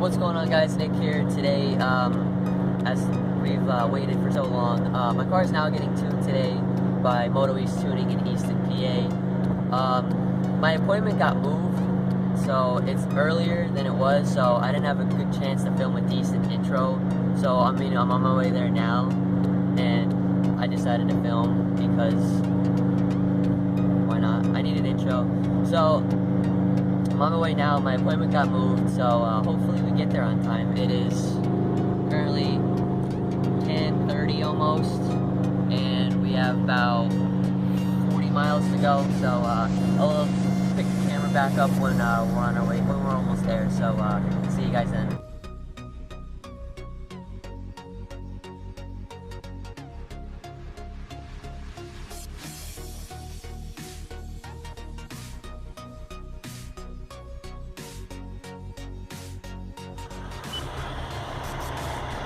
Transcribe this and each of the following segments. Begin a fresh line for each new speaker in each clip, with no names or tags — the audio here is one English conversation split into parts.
What's going on, guys? Nick here today. As we've waited for so long, my car is now getting tuned today by Moto-East Tuning in Easton PA. My appointment got moved, so it's earlier than it was, so I didn't have a good chance to film a decent intro. So I'm on my way there now, and I decided to film because why not? I need an intro. So I'm on the way now. My appointment got moved, so hopefully we get there on time. It is currently 10:30 almost, and we have about 40 miles to go. So I'll pick the camera back up when we're on our way, when we're almost there. So see you guys then.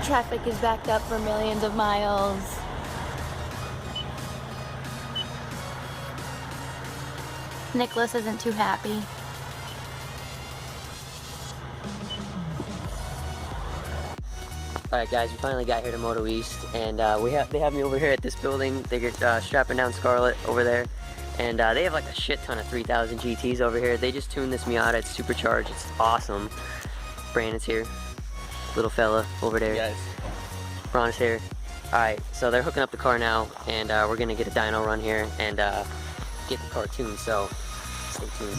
Traffic is backed up for millions of miles. Nicholas isn't too happy.
Alright guys, we finally got here to Moto-East, and they have me over here at this building. They get strapping down Scarlett over there, and they have like a shit ton of 3000 GTs over here. They just tuned this Miata. It's supercharged. It's awesome. Brandon's here. Little fella over there. Yes. Ron's here. Alright, so they're hooking up the car now, and we're gonna get a dyno run here and get the car tuned, so stay tuned.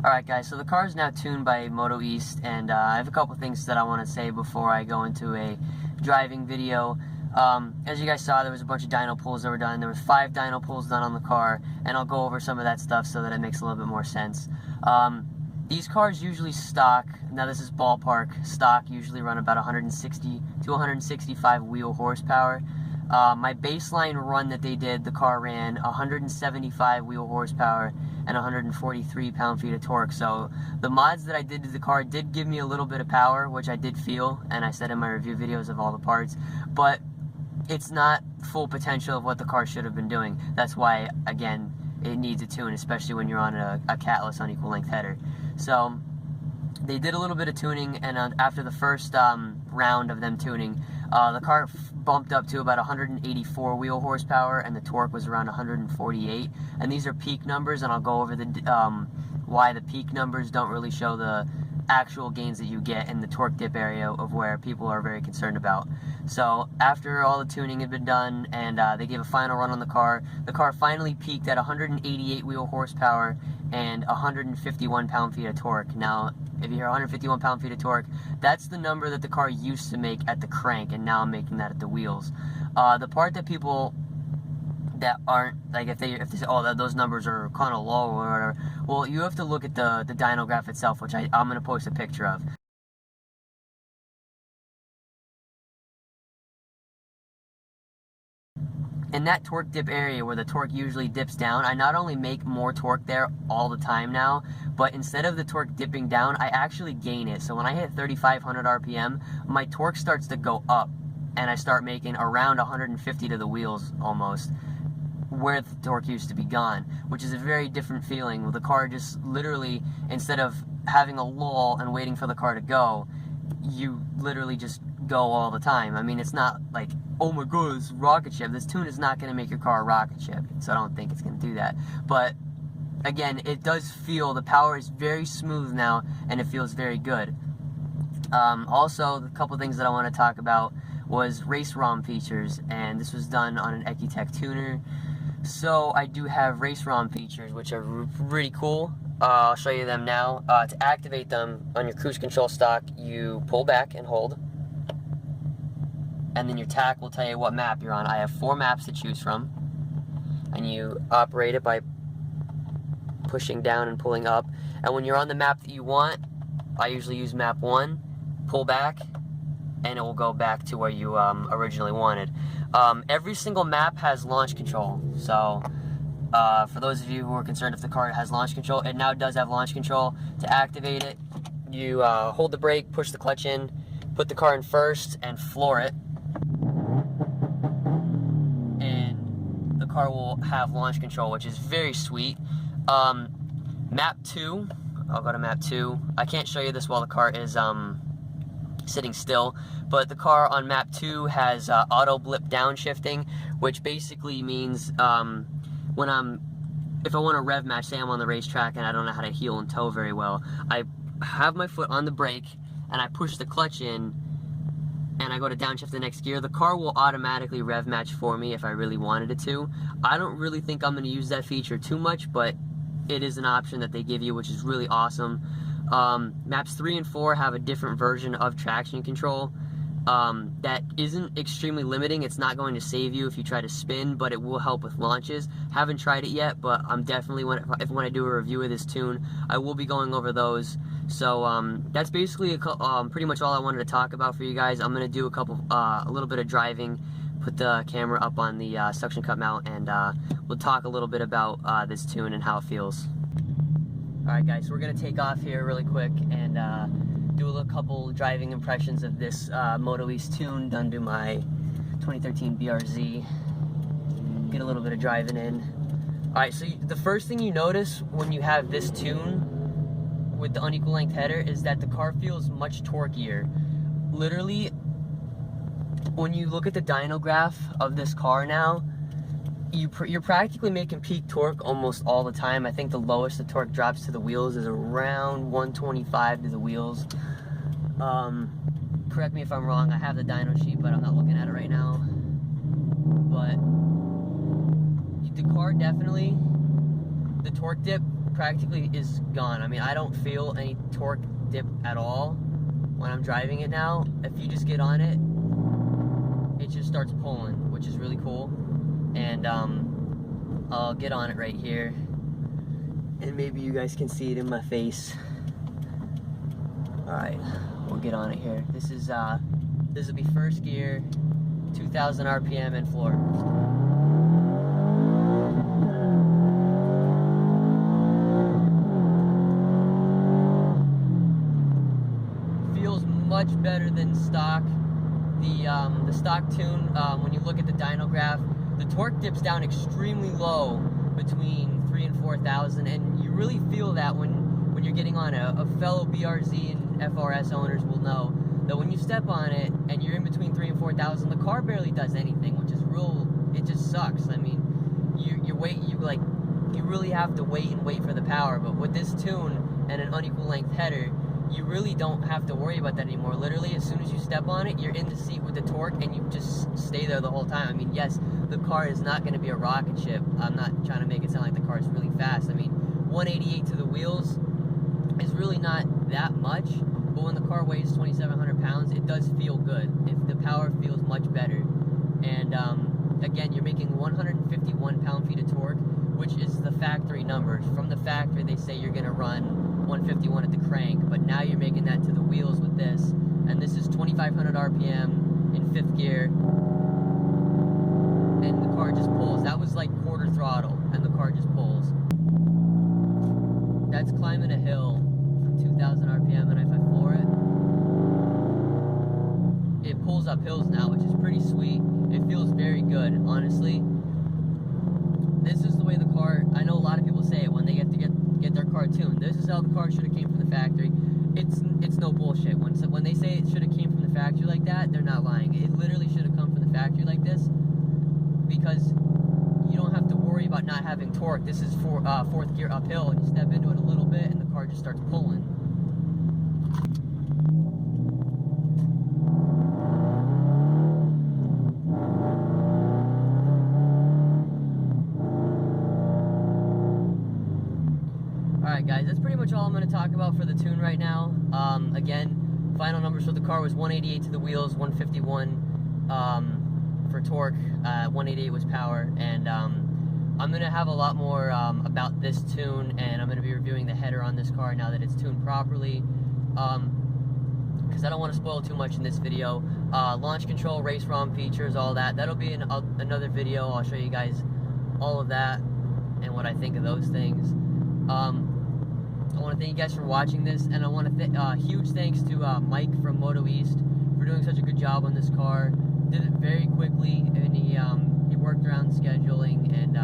Alright guys, so the car is now tuned by Moto-East, and I have a couple things that I want to say before I go into a driving video. As you guys saw, there was a bunch of dyno pulls that were done. There was 5 dyno pulls done on the car, and I'll go over some of that stuff so that it makes a little bit more sense. These cars usually stock, now this is ballpark, stock usually run about 160 to 165 wheel horsepower. My baseline run that they did, the car ran 175 wheel horsepower and 143 pound-feet of torque. So the mods that I did to the car did give me a little bit of power, which I did feel, and I said in my review videos of all the parts, but it's not full potential of what the car should have been doing. That's why, again, it needs a tune, especially when you're on a catless unequal length header. So they did a little bit of tuning, and after the first round of them tuning, the car bumped up to about 184 wheel horsepower, and the torque was around 148. And these are peak numbers, and I'll go over the why the peak numbers don't really show the actual gains that you get in the torque dip area of where people are very concerned about. So after all the tuning had been done, and they gave a final run on the car finally peaked at 188 wheel horsepower and 151 pound-feet of torque. Now, if you hear 151 pound-feet of torque, that's the number that the car used to make at the crank, and now I'm making that at the wheels. The part that people that aren't, like, if they say, oh, those numbers are kind of low or whatever, well, you have to look at the dyno graph itself, which I'm going to post a picture of. in that torque dip area where the torque usually dips down, I not only make more torque there all the time now, but instead of the torque dipping down, I actually gain it. So when I hit 3,500 RPM, my torque starts to go up, and I start making around 150 to the wheels almost, where the torque used to be gone, which is a very different feeling. With the car just literally, instead of having a lull and waiting for the car to go, you literally just go all the time. I mean, it's not like, oh my god, it's a rocket ship. This tune is not going to make your car a rocket ship, so I don't think it's going to do that. But again, it does feel, the power is very smooth now, and it feels very good. Also, the couple things that I want to talk about was RaceROM features, and this was done on an Ecutech tuner. So I do have RaceROM features, which are pretty cool. I'll show you them now. To activate them on your cruise control stock, you pull back and hold, and then your tack will tell you what map you're on. I have 4 maps to choose from, and you operate it by pushing down and pulling up. And when you're on the map that you want, I usually use map 1, pull back, and it will go back to where you originally wanted. Every single map has launch control, so for those of you who are concerned if the car has launch control, it now does have launch control. To activate it, you hold the brake, push the clutch in, put the car in first, and floor it, and the car will have launch control, which is very sweet. Map 2, I'll go to map 2. I can't show you this while the car is sitting still, but the car on map 2 has auto blip downshifting, which basically means if I want to rev match, say I'm on the racetrack and I don't know how to heel and toe very well, I have my foot on the brake and I push the clutch in and I go to downshift the next gear. The car will automatically rev match for me if I really wanted it to. I don't really think I'm going to use that feature too much, but it is an option that they give you, which is really awesome. Maps 3 and 4 have a different version of traction control that isn't extremely limiting. It's not going to save you if you try to spin, but it will help with launches. Haven't tried it yet, but I'm definitely, when I do a review of this tune, I will be going over those. So that's basically pretty much all I wanted to talk about for you guys. I'm going to do a little bit of driving, put the camera up on the suction cup mount, and we'll talk a little bit about this tune and how it feels. Alright guys, so we're going to take off here really quick and do a couple driving impressions of this Moto-East tune done to my 2013 BRZ. Get a little bit of driving in. Alright, so the first thing you notice when you have this tune with the unequal length header is that the car feels much torqueier. Literally, when you look at the dyno graph of this car now, you're practically making peak torque almost all the time. I think the lowest the torque drops to the wheels is around 125 to the wheels. Correct me if I'm wrong, I have the dyno sheet, but I'm not looking at it right now. But the car definitely, the torque dip practically is gone. I mean, I don't feel any torque dip at all when I'm driving it now. If you just get on it, it just starts pulling, which is really cool. And I'll get on it right here, and maybe you guys can see it in my face. Alright, we'll get on it here. This will be first gear, 2,000 RPM and floor. Feels much better than stock. The stock tune, when you look at the dyno graph, the torque dips down extremely low between 3,000 and 4,000, and you really feel that when you're getting on a fellow BRZ and FRS owners will know that when you step on it and you're in between 3,000 and 4,000, the car barely does anything, which is it just sucks. I mean, you really have to wait for the power, but with this tune and an unequal length header, you really don't have to worry about that anymore. Literally, as soon as you step on it, you're in the seat with the torque, and you just stay there the whole time. I mean, yes, the car is not going to be a rocket ship. I'm not trying to make it sound like the car is really fast. I mean, 188 to the wheels is really not that much, but when the car weighs 2,700 pounds, it does feel good. The power feels much better. And again, you're making 151 pound-feet of torque, which is the factory numbers. From the factory, they say you're going to run 151 at the crank, but now you're making that to the wheels with this, and this is 2,500 RPM in 5th gear, and the car just is like quarter throttle and the car just pulls. That's climbing a hill from 2,000 RPM, and if I floor it, it pulls up hills now, which is pretty sweet. It feels very good, honestly. This is the way the car, I know a lot of people say it when they get their car tuned. This is how the car should have came from the factory. It's no bullshit. When they say it should have came from the factory like that, they're not lying. It literally should have come from the factory like this, because you don't have to worry about not having torque. This is fourth gear uphill, and you step into it a little bit and the car just starts pulling. Alright guys, that's pretty much all I'm going to talk about for the tune right now. Again, final numbers for the car was 188 to the wheels, 151 for torque, 188 was power, and I'm going to have a lot more about this tune, and I'm going to be reviewing the header on this car now that it's tuned properly, because I don't want to spoil too much in this video. Launch control, RaceROM features, all that, that'll be in another video. I'll show you guys all of that and what I think of those things. I want to thank you guys for watching this, and I want to huge thanks to Mike from Moto-East for doing such a good job on this car. Did it very quickly, and he worked around scheduling, and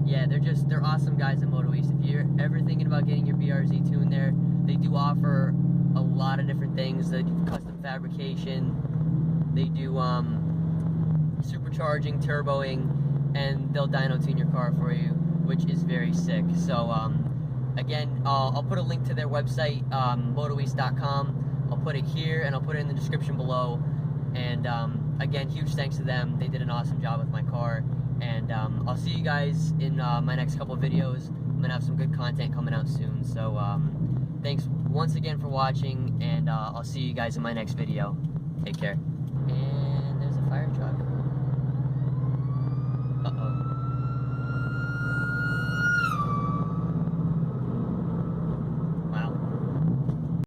yeah, they're awesome guys at Moto-East. If you're ever thinking about getting your BRZ tuned there, they do offer a lot of different things. They do custom fabrication, they do supercharging, turboing, and they'll dyno tune your car for you, which is very sick. So again, I'll put a link to their website, Moto-East.com. I'll put it here, and I'll put it in the description below. And again, huge thanks to them. They did an awesome job with my car. And I'll see you guys in my next couple of videos. I'm going to have some good content coming out soon. So thanks once again for watching, and I'll see you guys in my next video. Take care. And there's a fire truck.